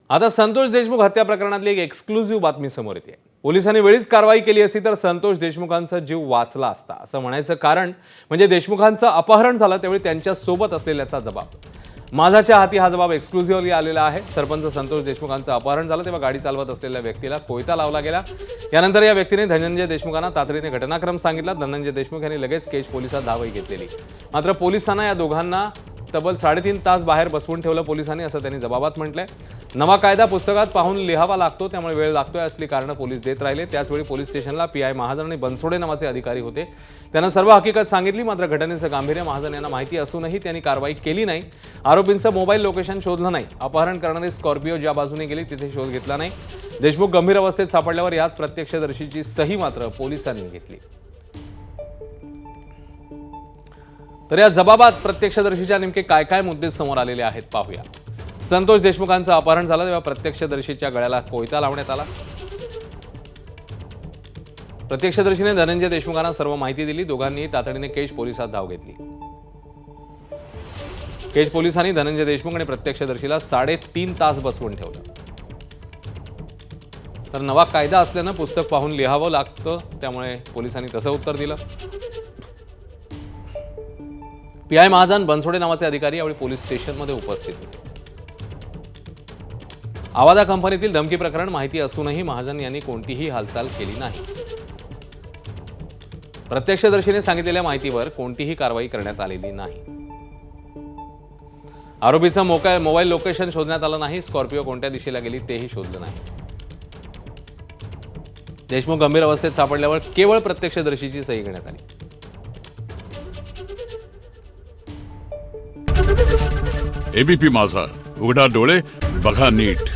आता संतोष देशमुख हत्या प्रकरणातली एक एक्सक्लुझिव्ह बातमी समोर येते। पोलिसांनी वेळीच कारवाई केली असती तर संतोष देशमुखांचा जीव वाचला असता असं म्हणायचं कारण म्हणजे देशमुखांचं अपहरण झालं त्यावेळी त्यांच्या सोबत असलेल्याचा जबाब। माझाच्या हाती हा जबाब एक्सक्लुझिव्हली आलेला आहे। सरपंच संतोष देशमुखांचं अपहरण झालं तेव्हा गाडी चालवत असलेल्या व्यक्तीला कोयता लावला गेला। यानंतर या व्यक्तीने धनंजय देशमुखांना तातडीने घटनाक्रम सांगितला। धनंजय देशमुख यांनी लगेच केज पोलिसात धावही घेतलेली। मात्र पोलिसांना या दोघांना तब्बल 3.5 तास बाहेर बसवून ठेवलं पोलिसांनी असं त्यांनी जबाबात म्हटलंय। नवा कायदा पुस्तकात पाहून लिहावा लागतो त्यामुळे वेळ लागतोय असली कारण पोलीस देत राहिले। त्याचवेळी पोलीस स्टेशनला पीआय महाजन आणि बनसोडे नावाचे अधिकारी होते। त्यांना सर्व हकीकत सांगितली मात्र घटनेचं गांभीर्य महाजन यांना माहिती असूनही त्यांनी कारवाई केली नाही। आरोपींचं मोबाईल लोकेशन शोधलं नाही। अपहरण करणारी स्कॉर्पिओ ज्या बाजूने गेली तिथे शोध घेतला नाही। देशमुख गंभीर अवस्थेत सापडल्यावर याच प्रत्यक्षदर्शीची सही मात्र पोलिसांनी घेतली। तर या जबाबात प्रत्यक्षदर्शीच्या नेमके काय काय मुद्दे समोर आलेले आहेत पाहूया। संतोष देशमुखांचं अपहरण झालं तेव्हा प्रत्यक्षदर्शीच्या गळ्याला कोयता लावण्यात आला। प्रत्यक्षदर्शीने धनंजय देशमुखांना सर्व माहिती दिली। दोघांनी तातडीने केज पोलिसात धाव घेतली। केज पोलिसांनी धनंजय देशमुख आणि प्रत्यक्षदर्शीला 3.5 तास बसवून ठेवलं। तर नवा कायदा असल्यानं पुस्तक पाहून लिहावं लागतं त्यामुळे पोलिसांनी तसं उत्तर दिलं। पीआय महाजन बनसोडे नावाचे अधिकारी यावेळी पोलीस स्टेशनमध्ये उपस्थित होते। आवाजा कंपनीतील धमकी प्रकरण माहिती असूनही महाजन यांनी कोणतीही हालचाल केली नाही। प्रत्यक्षदर्शीने सांगितलेल्या माहितीवर कोणतीही कारवाई करण्यात आलेली नाही। आरोपीचं मोबाईल लोकेशन शोधण्यात आलं नाही। स्कॉर्पिओ कोणत्या दिशेला गेली तेही शोधलं नाही। देशमुख गंभीर अवस्थेत सापडल्यावर केवळ प्रत्यक्षदर्शीची सही घेण्यात आली। एबीपी माझा, उघडा डोळे बघा नीट।